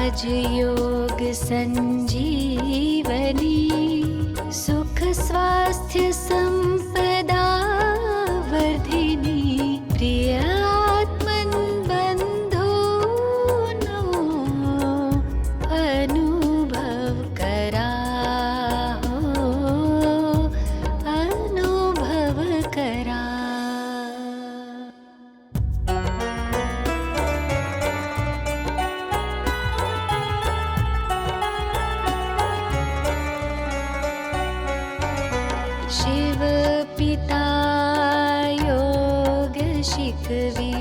राजयोग संजीवनी सुख स्वास्थ्य संपदा वर्धिनी प्रिय आत्मन बंधो नो अनुभव करा हो अनुभव करा। शिव पिता योग शिकवी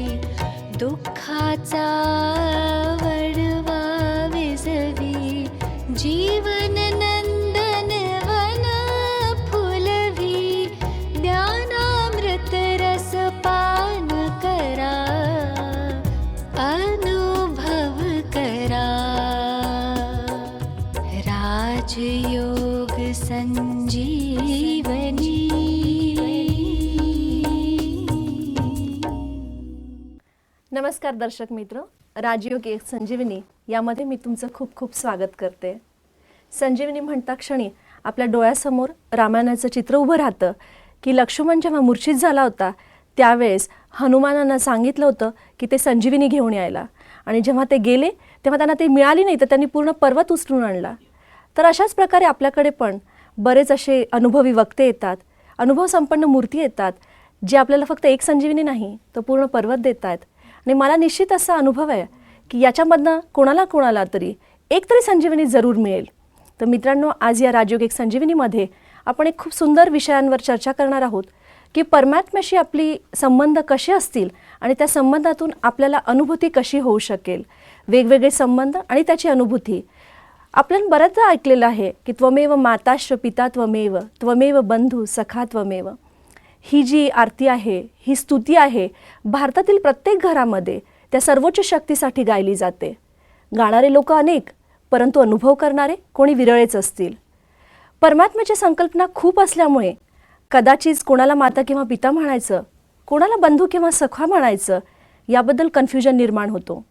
दुःखाचा वडवा विझवी जीवन नंदन वन फुलवी ज्ञानामृत रस पान करा अनुभव करा। राजयोग संजीवनी। नमस्कार दर्शक मित्र, राजयोग एक संजीवनी यामध्ये मी तुमचं खूप खूप स्वागत करते। संजीवनी म्हणता क्षणी आपल्या डोळ्यासमोर रामायणाचं चित्र उभं राहतं की लक्ष्मण जेव्हा मूर्छित झाला होता त्यावेळेस हनुमानांना सांगितलं होतं की ते संजीवनी घेऊन यायला, आणि जेव्हा ते गेले तेव्हा त्यांना ते मिळाली नाही तर त्यांनी पूर्ण पर्वत उचलून आणला। तर अशाच प्रकारे आपल्याकडे पण बरेच असे अनुभवी वक्ते येतात, अनुभव संपन्न मूर्ती येतात, जे आपल्याला फक्त एक संजीवनी नाही तर पूर्ण पर्वत देत आहेत। आणि मला निश्चित असा अनुभव आहे की याच्यामधनं कोणाला तरी एक तरी संजीवनी जरूर मिळेल। तर मित्रांनो, आज या राजयोग एक संजीवनीमध्ये आपण एक खूप सुंदर विषयांवर चर्चा करणार आहोत की परमात्म्याशी आपली संबंध कसे असतील आणि त्या संबंधातून आपल्याला अनुभूती कशी होऊ शकेल। वेगवेगळे संबंध आणि त्याची अनुभूती आपण बऱ्याचदा ऐकलेलं आहे की त्वमेव माताश्च पिता त्वमेव त्वमेव बंधू सखा त्वमेव। ही जी आरती आहे, ही स्तुती आहे, भारतातील प्रत्येक घरामध्ये त्या सर्वोच्च शक्तीसाठी गायली जाते। गाणारे लोक अनेक, परंतु अनुभव करणारे कोणी विरळेच असतील। परमात्म्याची संकल्पना खूप असल्यामुळे कदाचित कोणाला माता किंवा पिता म्हणायचं, कोणाला बंधू किंवा सखा म्हणायचं, याबद्दल कन्फ्युजन निर्माण होतो।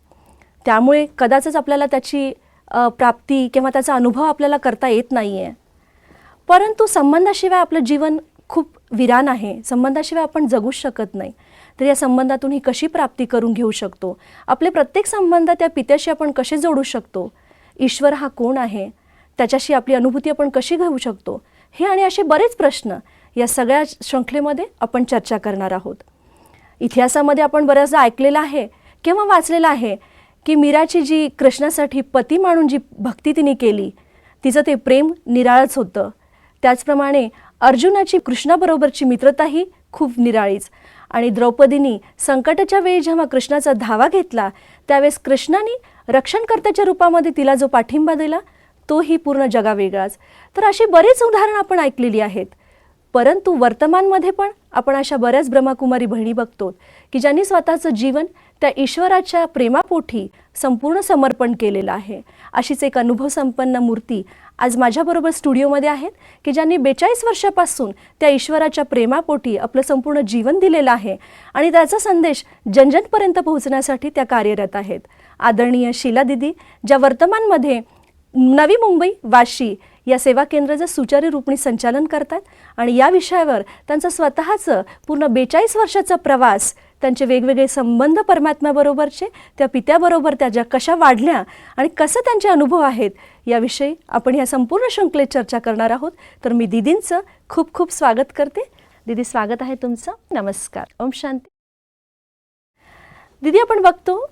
त्यामुळे कदाचित आपल्याला त्याची प्राप्ती किंवा त्याचा अनुभव आपल्याला करता येत नाही आहे। परंतु संबंधाशिवाय आपलं जीवन खूप विरान आहे, संबंधाशिवाय आपण जगूच शकत नाही। तर या संबंधातून ही कशी प्राप्ती करून घेऊ शकतो, आपले प्रत्येक संबंध त्या पित्याशी आपण कसे जोडू शकतो, ईश्वर हा कोण आहे, त्याच्याशी आपली अनुभूती आपण कशी घेऊ शकतो, हे आणि असे बरेच प्रश्न या सगळ्या शृंखलेमध्ये आपण चर्चा करणार आहोत। इतिहासामध्ये आपण बऱ्याचदा ऐकलेलं आहे किंवा वाचलेलं आहे की मीराची जी कृष्णासाठी पती मानून जी भक्ती तिने केली, तिचं ते प्रेम निराळच होतं। त्याचप्रमाणे अर्जुनाची कृष्णाबरोबरची मित्रताही खूप निराळीच। आणि द्रौपदीनी संकटाच्या वेळी जेव्हा कृष्णाचा धावा घेतला त्यावेळेस कृष्णाने रक्षणकर्त्याच्या रूपामध्ये तिला जो पाठिंबा दिला तोही पूर्ण जगावेगळाच। तर अशी बरेच उदाहरणं आपण ऐकलेली आहेत। परंतु वर्तमानमध्ये पण आपण अशा बऱ्याच ब्रह्मकुमारी बहिणी बघतो की ज्यांनी स्वतःचं जीवन त्या ईश्वराच्या प्रेमापोटी संपूर्ण समर्पण केलेलं आहे। अशीच एक अनुभव संपन्न मूर्ती आज माझ्याबरोबर स्टुडिओमध्ये आहेत की ज्यांनी 42 वर्षापासून त्या ईश्वराच्या प्रेमापोटी आपलं संपूर्ण जीवन दिलेलं आहे आणि त्याचा संदेश जनजनपर्यंत पोहोचण्यासाठी त्या कार्यरत आहेत। आदरणीय शीला दीदी, ज्या वर्तमानमध्ये नवी मुंबई वाशी या सेवा केंद्राचं सुचारू रूपणी संचालन करतात आणि या विषयावर त्यांचं स्वतःचं पूर्ण 42 वर्षाचा प्रवास, त्यांचे वेगवेगळे संबंध परमात्म्याबरोबरचे, त्या पित्याबरोबर त्या ज्या कशा वाढल्या आणि कसं त्यांचे अनुभव आहेत याविषयी आपण या संपूर्ण शृंखलेत चर्चा करणार आहोत। तर मी दीदींचं खूप खूप स्वागत करते। दीदी, स्वागत आहे तुमचं। नमस्कार, ओम शांती। दीदी, आपण बघतो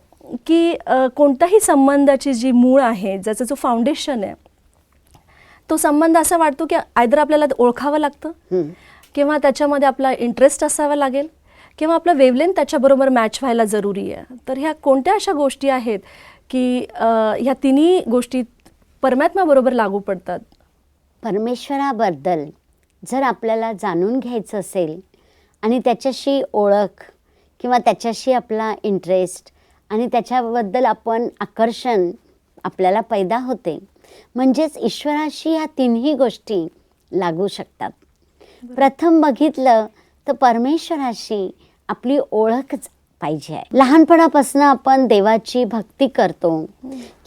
की कोणताही संबंधाची जी मूळ आहे, ज्याचा जो फाउंडेशन आहे, तो संबंध असा वाटतो की आयदर आपल्याला ओळखावं लागतं किंवा त्याच्यामध्ये आपला इंटरेस्ट असावा लागेल किंवा आपलं वेवलेंथ त्याच्याबरोबर मॅच व्हायला जरुरी आहे। तर ह्या कोणत्या अशा गोष्टी आहेत की ह्या तिन्ही गोष्टी परमात्म्याबरोबर लागू पडतात? परमेश्वराबद्दल जर आपल्याला जाणून घ्यायचं असेल आणि त्याच्याशी ओळख किंवा त्याच्याशी आपला इंटरेस्ट आणि त्याच्याबद्दल आपण आकर्षण आपल्याला पैदा होते, म्हणजेच ईश्वराशी ह्या तिन्ही गोष्टी लागू शकतात। प्रथम बघितलं तर परमेश्वराशी आपली ओळख पाहिजे आहे. लहानपणापासून आपण देवाची भक्ती करतो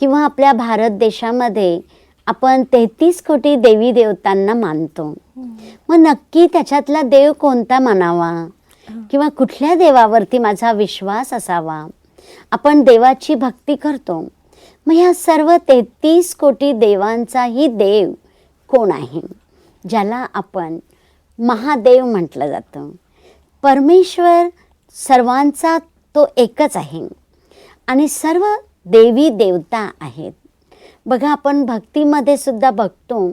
किंवा आपल्या भारत देशामध्ये आपण 33 कोटी देवी देवतांना मानतो. मग नक्की त्याच्यातला देव कोणता मानावा किंवा कुठल्या देवावरती माझा विश्वास असावा. आपण देवाची भक्ती करतो, मग ह्या सर्व 33 कोटी देवांचाही देव कोण आहे, ज्याला आपण महादेव म्हटलं जातं. परमेश्वर सर्वांचा तो एकच आहे आणि सर्व देवी देवता आहेत. बघा, आपण भक्तीमध्ये सुद्धा बघतो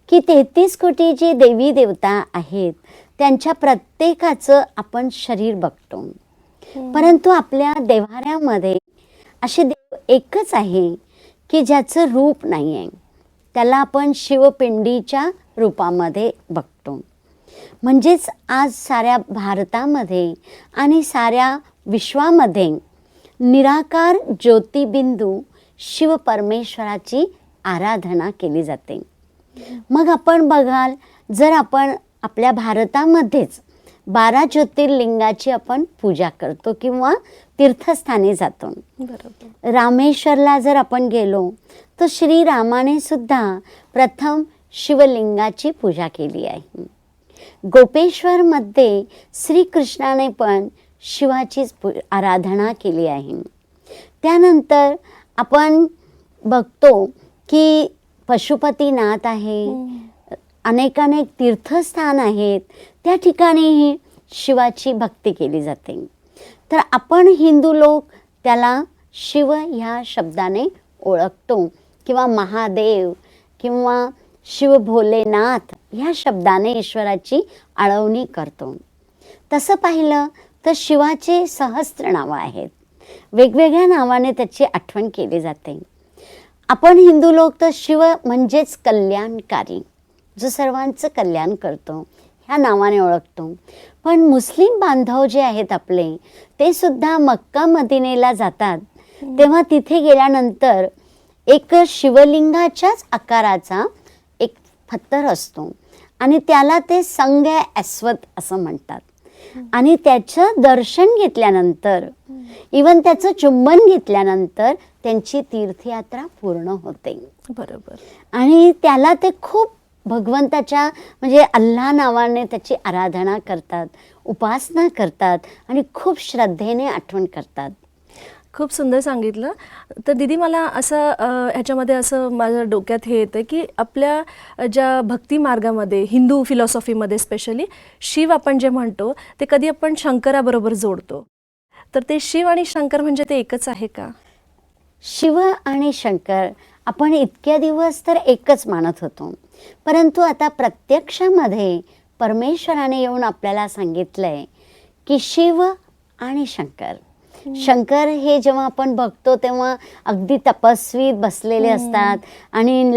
की 33 कोटी जे देवी देवता आहेत त्यांच्या प्रत्येकाचं आपण शरीर बघतो, परंतु आपल्या देव्हाऱ्यामध्ये असे देव एकच आहे की ज्याचं रूप नाही आहे. त्याला आपण शिवपिंडीच्या रूपामध्ये बघतो. म्हणजेच आज साऱ्या भारतामध्ये आणि साऱ्या विश्वामध्ये निराकार ज्योतिबिंदू शिव परमेश्वराची आराधना केली जाते. मग आपण बघाल, जर आपण आपल्या भारतामध्येच 12 ज्योतिर्लिंगाची आपण पूजा करतो किंवा तीर्थस्थानी जातो. बरोबर. रामेश्वरला जर आपण गेलो तर श्रीरामाने सुद्धा प्रथम शिवलिंगाची पूजा केली आहे. गोपेश्वरमध्ये श्रीकृष्णाने पण शिवाचीच आराधना केली आहे. त्यानंतर आपण बघतो की पशुपतीनाथ आहे, अनेक तीर्थस्थान आहेत, त्या ठिकाणीही शिवाची भक्ती केली जाते. तर आपण हिंदू लोक त्याला शिव ह्या शब्दाने ओळखतो किंवा महादेव किंवा शिव भोलेनाथ ह्या शब्दाने ईश्वराची आळवणी करतो. तसं पाहिलं तर शिवाचे सहस्त्र नावं आहेत, वेगवेगळ्या नावाने त्याची आठवण केली जाते. आपण हिंदू लोक तर शिव म्हणजेच कल्याणकारी, जो सर्वांचं कल्याण करतो, ह्या नावाने ओळखतो. पण मुस्लिम बांधव जे आहेत आपले, ते सुद्धा मक्का मदिनेला जातात, तेव्हा तिथे गेल्यानंतर एक शिवलिंगाच्याच आकाराचा एक पत्थर असतो आणि त्याला ते संग अस्वद असं म्हणतात. आणि त्याचं दर्शन घेतल्यानंतर, इवन त्याचं चुंबन घेतल्यानंतर त्यांची तीर्थयात्रा पूर्ण होते. बरोबर. आणि त्याला ते खूप भगवंताच्या म्हणजे अल्लाह नावाने त्याची आराधना करतात, उपासना करतात आणि खूप श्रद्धेने आठवण करतात. खूप सुंदर सांगितलं. तर दीदी, मला असं ह्याच्यामध्ये असं माझ्या डोक्यात हे येतं की आपल्या ज्या भक्ती मार्गामध्ये, हिंदू फिलॉसॉफीमध्ये स्पेशली शिव आपण जे म्हणतो ते कधी आपण शंकराबरोबर जोडतो. तर ते शिव आणि शंकर म्हणजे ते एकच आहे का? शिव आणि शंकर आपण इतक्या दिवस तर एकच मानत होतो, परंतु आता प्रत्यक्षामध्ये परमेश्वराने येऊन आपल्याला सांगितलंय की शिव आणि शंकर. शंकर हे जेव्हा आपण बघतो तेव्हा अगदी तपस्वी बसलेले असतात आणि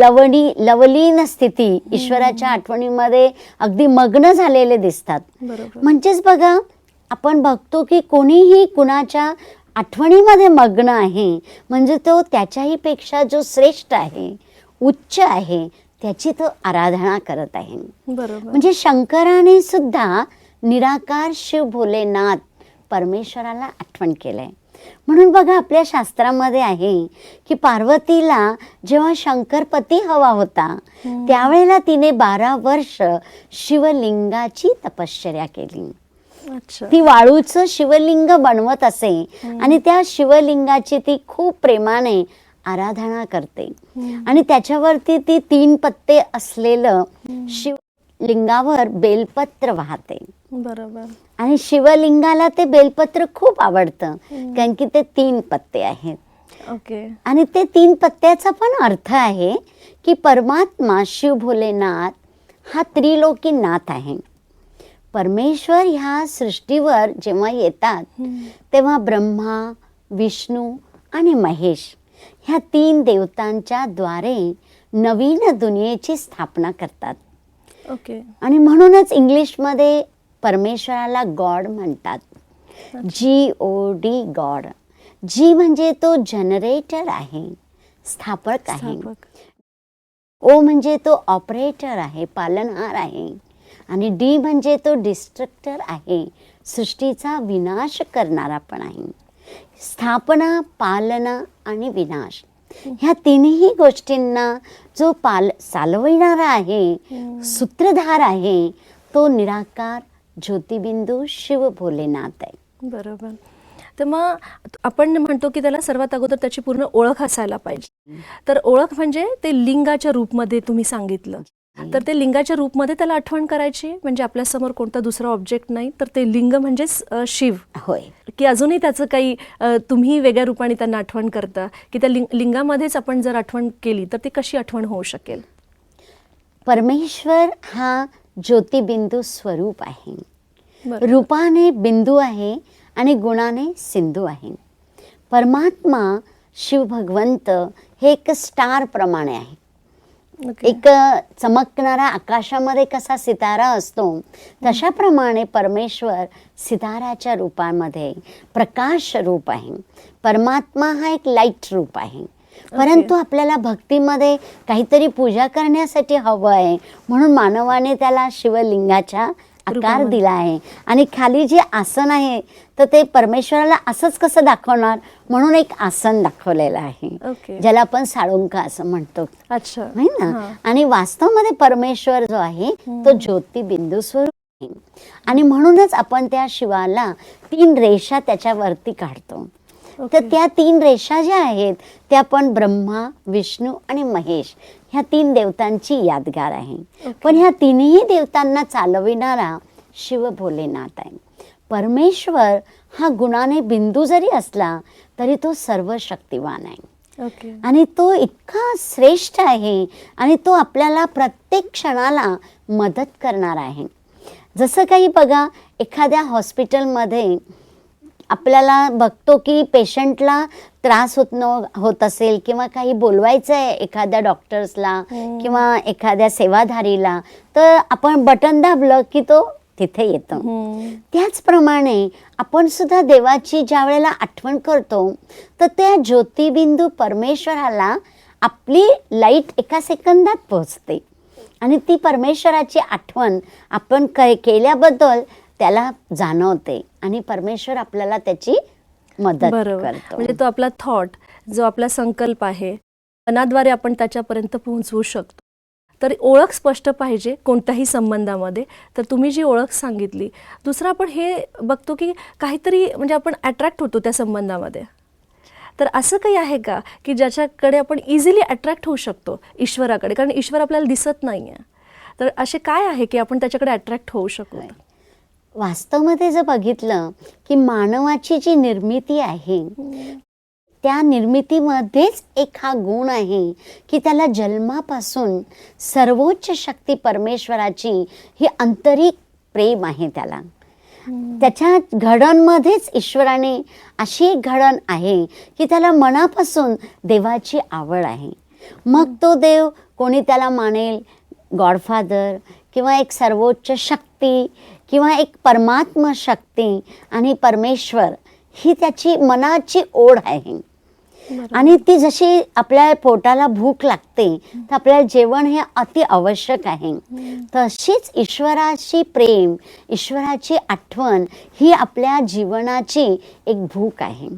लवलीन स्थिती, ईश्वराच्या आठवणीमध्ये अगदी मग्न झालेले दिसतात. बरोबर. म्हणजेच बघा, आपण बघतो की कोणीही कुणाच्या आठवणीमध्ये मग्न आहे म्हणजे तो त्याच्याही पेक्षा जो श्रेष्ठ आहे, उच्च आहे, त्याची तो आराधना करत आहे. बरोबर. म्हणजे शंकराने सुद्धा निराकार शिव भोलेनाथ परमेश्वराला आठवण केलंय. म्हणून बघा, आपल्या शास्त्रामध्ये आहे की पार्वतीला जेव्हा शंकरपती हवा होता त्यावेळेला तिने 12 वर्ष शिवलिंगाची तपश्चर्या केली. अच्छा. ती वाळूचं शिवलिंग बनवत असे आणि त्या शिवलिंगाची ती खूप प्रेमाने आराधना करते आणि त्याच्यावरती ती 3 पत्ते असलेलं शिवलिंगावर बेलपत्र वाहते. बरोबर. आणि शिवलिंगाला ते बेलपत्र खूप आवडतं कारण की ते 3 पत्ते आहेत. ओके. आणि ते 3 पत्त्याचा पण अर्थ आहे की परमात्मा शिव भोलेनाथ हा त्रिलोकी नाथ आहे. परमेश्वर ह्या सृष्टीवर जेव्हा येतात तेव्हा ब्रह्मा, विष्णू आणि महेश ह्या 3 देवतांच्या द्वारे नवीन दुनियेची स्थापना करतात. ओके. आणि म्हणूनच इंग्लिशमध्ये परमेश्वराला गॉड म्हणतात. GOD, God. जी म्हणजे तो जनरेटर आहे, स्थापक आहे. ओ म्हणजे तो ऑपरेटर आहे, पालनहार आहे. आणि डी म्हणजे तो डिस्ट्रक्टर आहे, सृष्टीचा विनाश करणारा पण आहे. स्थापना, पालना आणि विनाश ह्या तिन्ही गोष्टींना जो चालविणारा आहे, सूत्रधार आहे, तो निराकार ज्योतिबिंदू शिव भोलेनाथ आहे. बरोबर. तर मग आपण म्हणतो की त्याला सर्वात अगोदर त्याची पूर्ण ओळख असायला पाहिजे. तर ओळख म्हणजे ते लिंगाच्या रूपमध्ये तुम्ही सांगितलं. तर ते लिंगाच्या रूपमध्ये त्याला आठवण करायची, म्हणजे आपल्यासमोर कोणता दुसरा ऑब्जेक्ट नाही, तर ते लिंग म्हणजेच शिव. होय. की अजूनही त्याचं काही तुम्ही वेगळ्या रूपाने त्यांना आठवण करता, की त्या लिंगामध्येच आपण जर आठवण केली तर ती कशी आठवण होऊ शकेल? परमेश्वर हा ज्योतिबिंदू स्वरूप आहे. बरं. रूपाने बिंदू आहे आणि गुणाने सिंधू आहे. परमात्मा शिव भगवंत हे एक स्टार प्रमाणे आहे. ओके. एक चमकणारा आकाशामध्ये कसा सितारा असतो तशाप्रमाणे परमेश्वर सिताराच्या रूपामध्ये प्रकाश रूप आहे. परमात्मा हा एक लाईट रूप आहे. परंतु आपल्याला भक्तीमध्ये काहीतरी पूजा करण्यासाठी हवं आहे, म्हणून मानवाने त्याला शिवलिंगाच्या आकार दिला आहे. आणि खाली जे आसन आहे तर ते परमेश्वराला असंच कसं दाखवणार, म्हणून एक आसन दाखवलेलं आहे, ओके. ज्याला आपण साळुंका असं म्हणतो. अच्छा. है ना. आणि वास्तवमध्ये परमेश्वर जो आहे तो ज्योतिबिंदू स्वरूप आहे. आणि म्हणूनच आपण त्या शिवाला 3 रेषा त्याच्यावरती काढतो. तर त्या 3 रेषा ज्या आहेत त्या पण ब्रह्मा, विष्णू आणि महेश ह्या 3 देवतांची यादगार आहे. पण ह्या तिन्ही देवतांना चालविणारा शिव भोलेनाथ आहे. परमेश्वर हा गुणाने बिंदू जरी असला तरी तो सर्व शक्तिवान आहे. ओके. आणि तो इतका श्रेष्ठ आहे आणि तो आपल्याला प्रत्येक क्षणाला मदत करणार आहे. जसं काही बघा, एखाद्या हॉस्पिटलमध्ये आपल्याला बघतो की पेशंटला त्रास होत असेल किंवा काही बोलवायचं आहे एखाद्या डॉक्टर्सला किंवा एखाद्या सेवाधारीला, तर आपण बटन दाबलं की तो तिथे येतो. त्याचप्रमाणे आपण सुद्धा देवाची ज्या वेळेला आठवण करतो तर त्या ज्योतिबिंदू परमेश्वराला आपली लाईट एका सेकंदात पोहोचते. आणि ती परमेश्वराची आठवण आपण केल्याबद्दल त्याला जाणवते आणि परमेश्वर आपल्याला त्याची मदत करतो. म्हणजे तो आपला थॉट, जो आपला संकल्प आहे, मनाद्वारे आपण त्याच्यापर्यंत पोहोचवू शकतो. तर ओळख स्पष्ट पाहिजे कोणत्याही संबंधामध्ये. तर तुम्ही जी ओळख सांगितली. दुसरं आपण हे बघतो की काहीतरी म्हणजे आपण अट्रॅक्ट होतो त्या संबंधामध्ये. तर असं काही आहे का की ज्याच्याकडे आपण इझिली अट्रॅक्ट होऊ शकतो ईश्वराकडे, कारण ईश्वर आपल्याला दिसत नाही आहे. तर असे काय आहे की आपण त्याच्याकडे अट्रॅक्ट होऊ शकतो? वास्तवमध्ये जर बघितलं की मानवाची जी निर्मिती आहे त्या निर्मितीमध्येच एक हा गुण आहे की त्याला जन्मापासून सर्वोच्च शक्ती परमेश्वराची ही आंतरिक प्रेम आहे. त्याला त्याच्या घडणमध्येच ईश्वराने अशी एक घडण आहे की त्याला मनापासून देवाची आवड आहे. मग तो देव कोणी त्याला मानेल गॉडफादर किंवा एक सर्वोच्च शक्ती किंवा एक परमात्मा शक्ती, आणि परमेश्वर ही त्याची मनाची ओढ आहे. आणि ती जशी आपल्या पोटाला भूक लागते तर आपल्याला जेवण हे अति आवश्यक आहे, तशीच ईश्वराची प्रेम, ईश्वराची आठवण ही आपल्या जीवनाची एक भूक आहे.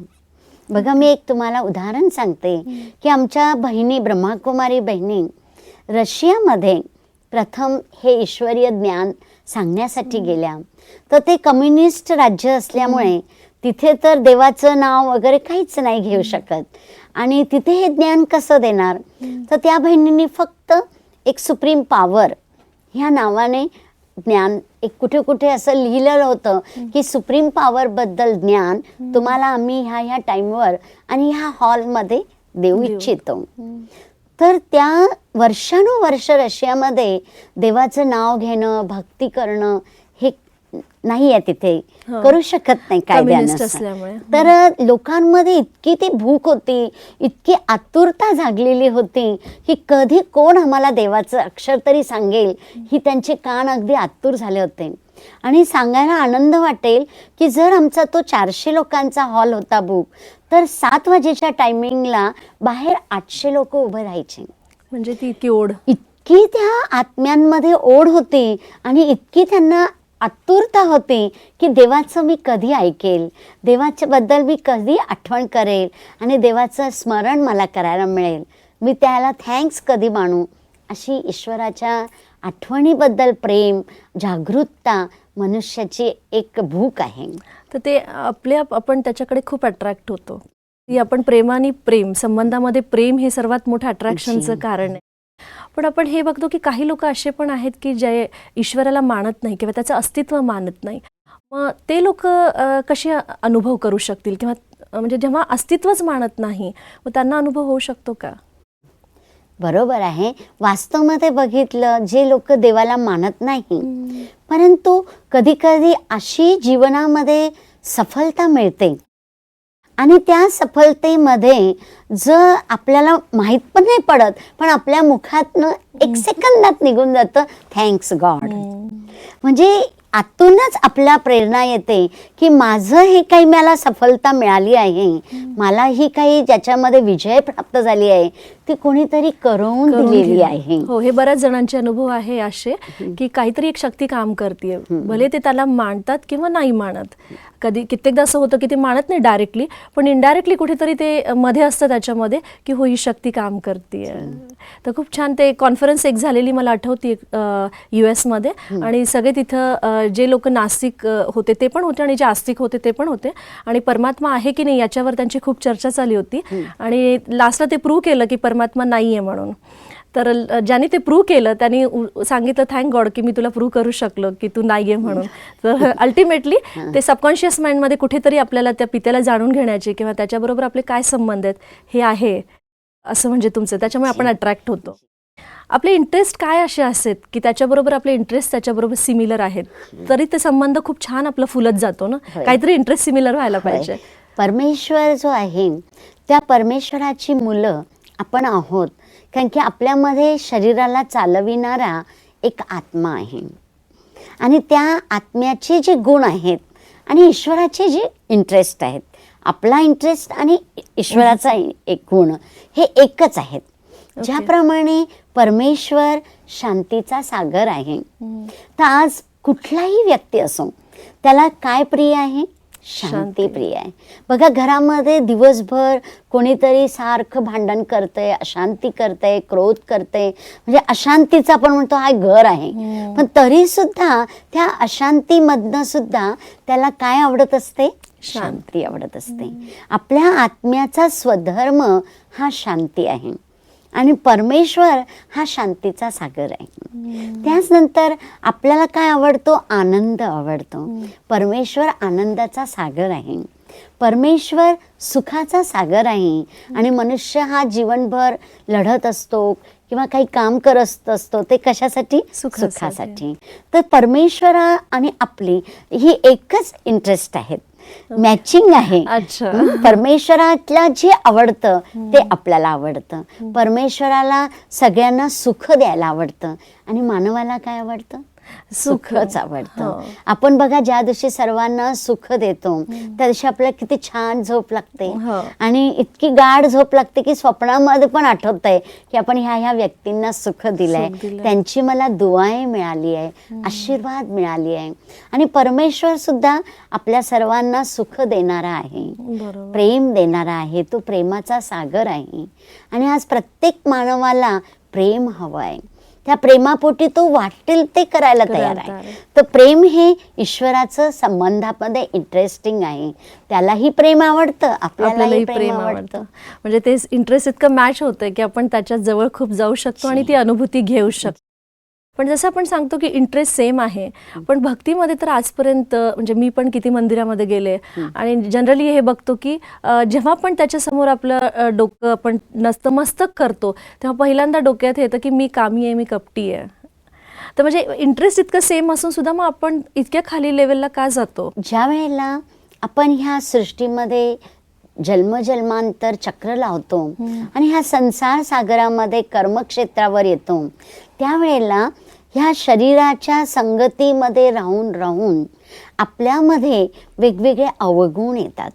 बघा, मी एक तुम्हाला उदाहरण सांगते की आमच्या बहिणी, ब्रह्माकुमारी बहिणी रशियामध्ये प्रथम हे ईश्वरीय ज्ञान सांगण्यासाठी गेल्या. तर ते कम्युनिस्ट राज्य असल्यामुळे तिथे तर देवाचं नाव वगैरे काहीच नाही घेऊ शकत, आणि तिथे हे ज्ञान कसं देणार. तर त्या बहिणींनी फक्त एक सुप्रीम पॉवर ह्या नावाने ज्ञान, एक कुठे कुठे असं लिहिलेलं होतं की सुप्रीम पॉवर बद्दल ज्ञान तुम्हाला आम्ही ह्या टाईमवर आणि ह्या हॉलमध्ये देऊ इच्छितो. तर त्या वर्षानुवर्ष रशियामध्ये देवाचं नाव घेणं, भक्ती करणं हे नाही आहे, तिथे करू शकत नाही कायद्यानुसार. तर लोकांमध्ये इतकी ती भूक होती, इतकी आतुरता जागलेली होती की कधी कोण आम्हाला देवाचं अक्षर तरी सांगेल, ही त्यांचे कान अगदी आतुर झाले होते. आणि सांगायला आनंद वाटेल की जर आमचा तो 400 लोकांचा हॉल होता बुक, तर 7 वाजेच्या टायमिंगला बाहेर 800 लोक उभे राहायचे. म्हणजे ती इतकी ओढ, इतकी त्या आत्म्यांमध्ये ओढ होती आणि इतकी त्यांना आतुरता होती की देवाचं मी कधी ऐकेल, देवाच्याबद्दल मी कधी आठवण करेल आणि देवाचं स्मरण मला करायला मिळेल, मी त्याला थँक्स कधी मानू. अशी ईश्वराच्या आठवणीबद्दल प्रेम, जागरूकता मनुष्याची एक भूक आहे. तर ते आपण त्याच्याकडे खूप अट्रॅक्ट होतो. की आपण प्रेमाने प्रेम संबंधामध्ये प्रेम हे सर्वात मोठं अट्रॅक्शनचं कारण आहे. पण आपण हे बघतो की काही लोक असे पण आहेत की जे ईश्वराला मानत नाही किंवा त्याचं अस्तित्व मानत नाही. मग ते लोक कसे अनुभव करू शकतील किंवा म्हणजे जेव्हा अस्तित्वच मानत नाही मग त्यांना अनुभव होऊ शकतो का? बरोबर आहे. वास्तवमध्ये बघितलं, जे लोक देवाला मानत नाही परंतु कधी कधी अशी जीवनामध्ये सफलता मिळते आणि त्या सफलतेमध्ये जर आपल्याला माहीत पण नाही पडत, पण आपल्या मुखातनं एक सेकंदात निघून जातं थँक्स गॉड. म्हणजे आतूनच आपल्या प्रेरणा येते की माझं हे काही मला सफलता मिळाली आहे, मला ही काही ज्याच्यामध्ये विजय प्राप्त झाली आहे ती कोणीतरी करून दिलेली आहे. हो, हे बऱ्याच जणांचे अनुभव आहे असे की काहीतरी एक शक्ती काम करते, भले ते त्याला मानतात किंवा नाही मानत. कधी कित्येकदा असं होतं की ते मानत नाही डायरेक्टली, पण इनडायरेक्टली कुठेतरी ते मध्ये असतं त्याच्यामध्ये की हो ही शक्ती काम करते. तर खूप छान ते कॉन्फरन्स एक झालेली मला आठवते US मध्ये, आणि सगळे तिथं जे लोक नास्तिक होते ते पण होते आणि जे आस्तिक होते ते पण होते, आणि परमात्मा आहे की नाही याच्यावर त्यांची खूप चर्चा चालली होती. आणि लास्टला ते प्रूव्ह केलं की परमात्मा नाही आहे म्हणून. तर ज्यांनी ते प्रूव्ह केलं त्यांनी सांगितलं थँक गॉड की मी तुला प्रूव्ह करू शकलो की तू नाही आहे म्हणून. तर अल्टिमेटली ते सबकॉन्शियस माइंडमध्ये कुठेतरी आपल्याला त्या पित्याला जाणून घेण्याची किंवा त्याच्याबरोबर आपले काय संबंध आहेत हे आहे असं म्हणजे तुमचं, त्याच्यामुळे आपण अट्रॅक्ट होतो. आपले इंटरेस्ट काय असे असतात की त्याच्याबरोबर आपले इंटरेस्ट त्याच्याबरोबर सिमिलर आहेत, तरी ते संबंध खूप छान आपला फुलत जातो ना. काहीतरी इंटरेस्ट सिमिलर व्हायला पाहिजे. परमेश्वर जो आहे त्या परमेश्वराची मुलं आपण आहोत, कारण की आपल्यामध्ये शरीराला चालविणारा एक आत्मा आहे आणि त्या आत्म्याचे जे गुण आहेत आणि ईश्वराचे जे इंटरेस्ट आहेत, आपला इंटरेस्ट आणि ईश्वराचा एक गुण हे एकच आहेत. ज्याप्रमाणे परमेश्वर शांतीचा सागर आहे, तर आज कुठलाही व्यक्ती असो त्याला काय प्रिय आहे? शांती प्रिय आहे. बघा, घरामध्ये दिवसभर कोणीतरी सारखं भांडण करतंय, अशांती करतंय, क्रोध करतंय, म्हणजे अशांतीचा आपण म्हणतो हा घर आहे, पण तरी सुद्धा त्या अशांतीमधनं सुद्धा त्याला काय आवडत असते? शांती आवडत असते. आपल्या आत्म्याचा स्वधर्म हा शांती आहे आणि परमेश्वर हा शांतीचा सागर आहे. त्याचनंतर आपल्याला काय आवडतो? आनंद आवडतो. परमेश्वर आनंदाचा सागर आहे, परमेश्वर सुखाचा सागर आहे. आणि मनुष्य हा जीवनभर लढत असतो किंवा काही काम करत असतो, ते कशासाठी? सुखासाठी. तर परमेश्वर आणि आपली ही एकच इंटरेस्ट आहेत, मॅचिंग आहे. परमेश्वराला जे आवडतं ते आपल्याला आवडतं. परमेश्वराला सगळ्यांना सुख द्यायला आवडतं आणि मानवाला काय आवडतं? सुखच आवडतं. आपण बघा, ज्या दिवशी सर्वांना सुख देतो त्या दिवशी आपल्याला किती छान झोप लागते आणि इतकी गाढ झोप लागते की स्वप्नामध्ये पण आठवत आहे की आपण ह्या व्यक्तींना सुख दिलंय, त्यांची मला दुआए मिळाली आहे, आशीर्वाद मिळाली आहे. आणि परमेश्वर सुद्धा आपल्या सर्वांना सुख देणारा आहे, प्रेम देणारा आहे. तो प्रेमाचा सागर आहे आणि आज प्रत्येक मानवाला प्रेम हवं आहे. त्या प्रेमापोटी तो वाटेल ते करायला तयार आहे. तर प्रेम हे ईश्वराचं संबंधामध्ये इंटरेस्टिंग आहे. त्यालाही प्रेम आवडतं, आपल्यालाही प्रेम आवडतं. म्हणजे ते इंटरेस्ट इतकं मॅच होतं की आपण त्याच्या जवळ खूप जाऊ शकतो आणि ती अनुभूती घेऊ शकतो. पण जसं आपण सांगतो की इंटरेस्ट सेम आहे, पण भक्तीमध्ये तर आजपर्यंत म्हणजे मी पण किती मंदिरामध्ये गेले आणि जनरली हे बघतो की जेव्हा पण त्याच्यासमोर आपलं डोकं आपण नतमस्तक करतो तेव्हा पहिल्यांदा डोक्यात येतं की मी कामी आहे, मी कपटी आहे. तर म्हणजे इंटरेस्ट इतकं सेम असून सुद्धा मग आपण इतक्या खाली लेवलला का जातो? ज्या वेळेला आपण ह्या सृष्टीमध्ये जन्मजन्मांतर चक्र लावतो आणि ह्या संसार सागरामध्ये कर्मक्षेत्रावर येतो, त्यावेळेला ह्या शरीराच्या संगतीमध्ये राहून राहून आपल्यामध्ये वेगवेगळे अवगुण येतात.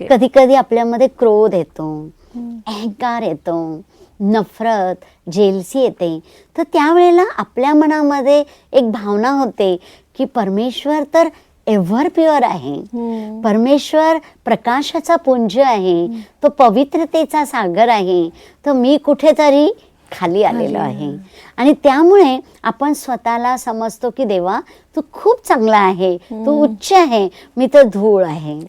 कधी कधी आपल्यामध्ये क्रोध येतो, अहंकार येतो, नफरत, जेलसी येते. तर त्यावेळेला आपल्या मनामध्ये एक भावना होते की परमेश्वर तर एव्हर प्युअर आहे. परमेश्वर प्रकाशाचा पुंज आहे, तो पवित्रतेचा सागर आहे. तर मी कुठेतरी खाली आलेलो आहे. आणि त्यामुळे आपण स्वतःला समजतो की देवा तू खूप चांगला आहे, तू उच्च आहे, मी तर धूळ आहे.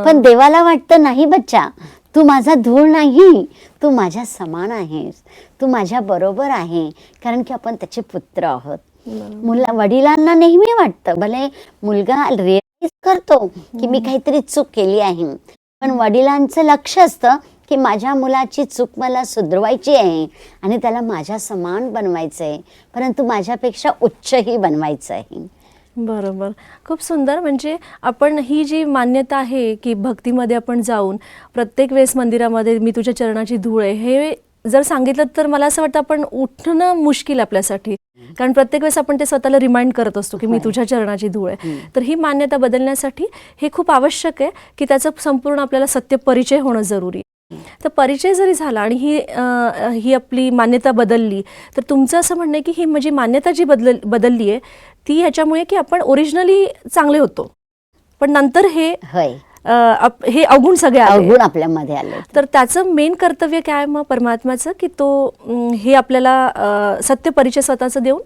पण देवाला वाटतं नाही बच्चा, तू माझा धूळ नाही, तू माझ्या समान आहेस, तू माझ्या बरोबर आहे. कारण की आपण त्याचे पुत्र आहोत. वडिलांना नेहमी वाटतं, भले मुलगा रिअलाइज करतो की मी काहीतरी चूक केली आहे, पण वडिलांचं लक्ष असतं की माझ्या मुलाची चूक मला सुधरवायची आहे आणि त्याला माझ्या समान बनवायचं आहे, परंतु माझ्यापेक्षा उच्चही बनवायचं आहे. बरोबर. खूप सुंदर. म्हणजे आपण ही जी मान्यता आहे की भक्तीमध्ये आपण जाऊन प्रत्येक वेळेस मंदिरामध्ये मी तुझ्या चरणाची धूळ आहे हे जर सांगितलं तर मला असं वाटतं आपण उठणं मुश्किल आपल्यासाठी. कारण प्रत्येक वेळेस आपण ते स्वतःला रिमाइंड करत असतो की मी तुझ्या चरणाची धूळ आहे. तर ही मान्यता बदलण्यासाठी हे खूप आवश्यक आहे की त्याचं संपूर्ण आपल्याला सत्य परिचय होणं जरुरी आहे. तर परिचय जरी झाला आणि ही आपली मान्यता बदलली तर तुमचं असं म्हणणं आहे की ही माझी मान्यता जी बदलली आहे ती ह्याच्यामुळे की आपण ओरिजिनली चांगले होतो, पण नंतर हे हे अवगुण सगळे अवगुण आपल्यामध्ये आले. तर त्याचं मेन कर्तव्य काय मग परमात्माचं की तो हे आपल्याला सत्य परिचय स्वतःचं देऊन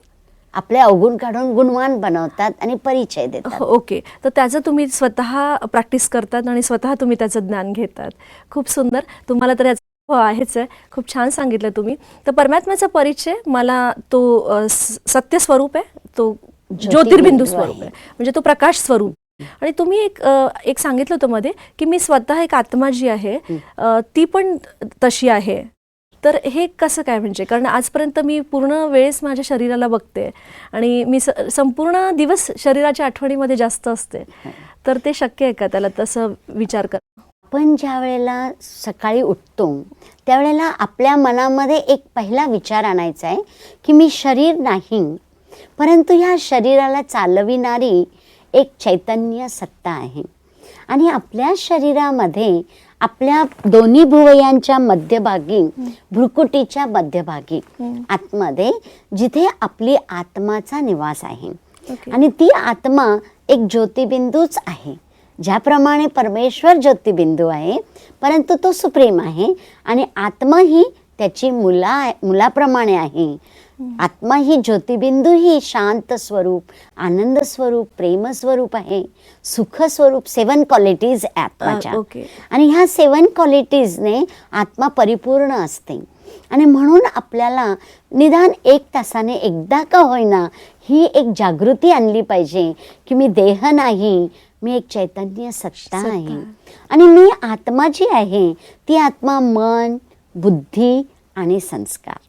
आपले अवगुण काढून गुणवान बनवतात आणि परिचय देतात. ओके. तर त्याचं तुम्ही स्वतः प्रॅक्टिस करतात आणि स्वतः तुम्ही त्याचं ज्ञान घेतात. खूप सुंदर. तुम्हाला तर याचं आहेच आहे. खूप छान सांगितलं तुम्ही. तर परमात्म्याचा परिचय मला तो सत्य स्वरूप आहे, तो ज्योतिर्बिंदू स्वरूप आहे, म्हणजे तो प्रकाश स्वरूप. आणि तुम्ही एक सांगितलं होतं मध्ये की मी स्वतः एक आत्मा जी आहे ती पण तशी आहे. तर हे कसं काय? म्हणजे कारण आजपर्यंत मी पूर्ण वेळेस माझ्या शरीराला बघते आणि मी संपूर्ण दिवस शरीराच्या आठवणीमध्ये जास्त असते. तर ते शक्य आहे का त्याला तसं विचार कर? आपण ज्या वेळेला सकाळी उठतो त्यावेळेला आपल्या मनामध्ये एक पहिला विचार आणायचा आहे की मी शरीर नाही, परंतु ह्या शरीराला चालविणारी एक चैतन्य सत्ता आहे. आणि आपल्या शरीरामध्ये आपल्या दोन्ही भुवयांच्या मध्यभागी, भ्रुकुटीच्या मध्यभागी आतमध्ये जिथे आपली आत्माचा निवास आहे. आणि ती आत्मा एक ज्योतिबिंदूच आहे. ज्याप्रमाणे परमेश्वर ज्योतिबिंदू आहे, परंतु तो सुप्रीम आहे आणि आत्मा ही त्याची मुलाप्रमाणे आहे. आत्मा ही ज्योतिबिंदू ही शांत स्वरूप, आनंद स्वरूप, प्रेम स्वरूप आहे, सुख स्वरूप. 7 क्वालिटीज आत्माच्या. आणि ह्या 7 क्वालिटीजने आत्मा परिपूर्ण असते. आणि म्हणून आपल्याला निदान 1 तासाने एकदा का होईना ही एक जागृती आणली पाहिजे की मी देह नाही, मी एक चैतन्य सत्ता आहे. आणि मी आत्मा जी आहे ती आत्मा मन, बुद्धी आणि संस्कार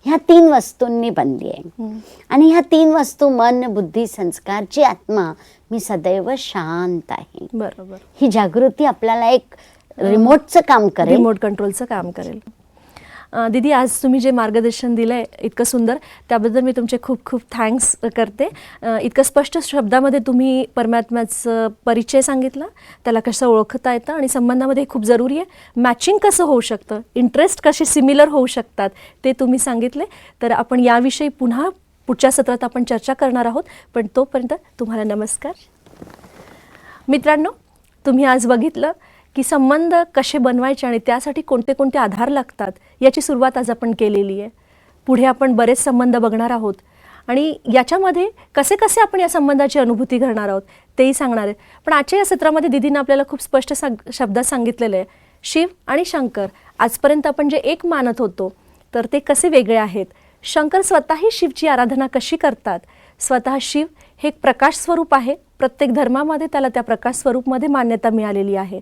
ह्या 3 वस्तूंनी बनली आहे. आणि ह्या 3 वस्तू मन, बुद्धी, संस्कारची आत्मा मी सदैव शांत आहे. बरोबर. ही जागृती आपल्याला एक रिमोटचं काम करेल, रिमोट कंट्रोलचं काम करेल. दीदी, आज तुम्ही जे मार्गदर्शन दिलंय इतकं सुंदर, त्याबद्दल मी तुमचे खूप खूप थँक्स करते. इतकं स्पष्ट शब्दामध्ये तुम्ही परमात्म्याचं परिचय सांगितला, त्याला कसं ओळखता येतं आणि संबंधामध्ये खूप जरुरी आहे. मॅचिंग कसं होऊ शकतं, इंटरेस्ट कसे सिमिलर होऊ शकतात ते तुम्ही सांगितले. तर आपण याविषयी पुन्हा पुढच्या सत्रात आपण चर्चा करणार आहोत. पण तोपर्यंत तुम्हाला नमस्कार. मित्रांनो, तुम्ही आज बघितलं की संबंध कसे बनवायचे आणि त्यासाठी कोणते कोणते आधार लागतात याची सुरुवात आज आपण केलेली आहे. पुढे आपण बरेच संबंध बघणार आहोत आणि याच्यामध्ये कसे कसे आपण या संबंधाची अनुभूती करणार आहोत तेही सांगणार आहे. पण आजच्या या सत्रामध्ये दीदीनं आपल्याला खूप स्पष्ट शब्दात सांगितलेलं आहे, शिव आणि शंकर आजपर्यंत आपण जे एक मानत होतो तर ते कसे वेगळे आहेत. शंकर स्वतःही शिवची आराधना कशी करतात. स्वतः शिव हे एक प्रकाश स्वरूप आहे. प्रत्येक धर्मामध्ये त्याला त्या प्रकाश स्वरूपमध्ये मान्यता मिळालेली आहे.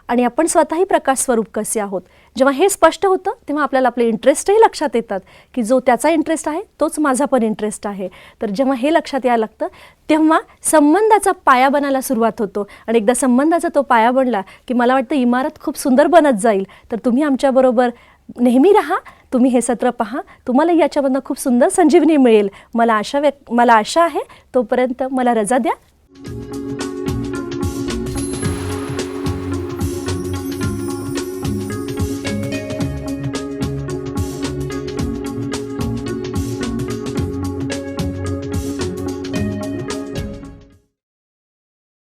आणि आपण स्वतःही प्रकाश स्वरूप कसे आहोत. जेव्हा हे स्पष्ट होतं तेव्हा आपल्याला आपले इंटरेस्टही लक्षात येतात की जो त्याचा इंटरेस्ट आहे तोच माझा पण इंटरेस्ट आहे. तर जेव्हा हे लक्षात यायला लागतं तेव्हा संबंधाचा पाया बनायला सुरुवात होतो. आणि एकदा संबंधाचा तो पाया बनला की मला वाटतं इमारत खूप सुंदर बनत जाईल. तर तुम्ही आमच्याबरोबर नेहमी राहा, तुम्ही हे सत्र पहा, तुम्हाला याच्यामधनं खूप सुंदर संजीवनी मिळेल मला आशा आहे. तोपर्यंत मला रजा द्या.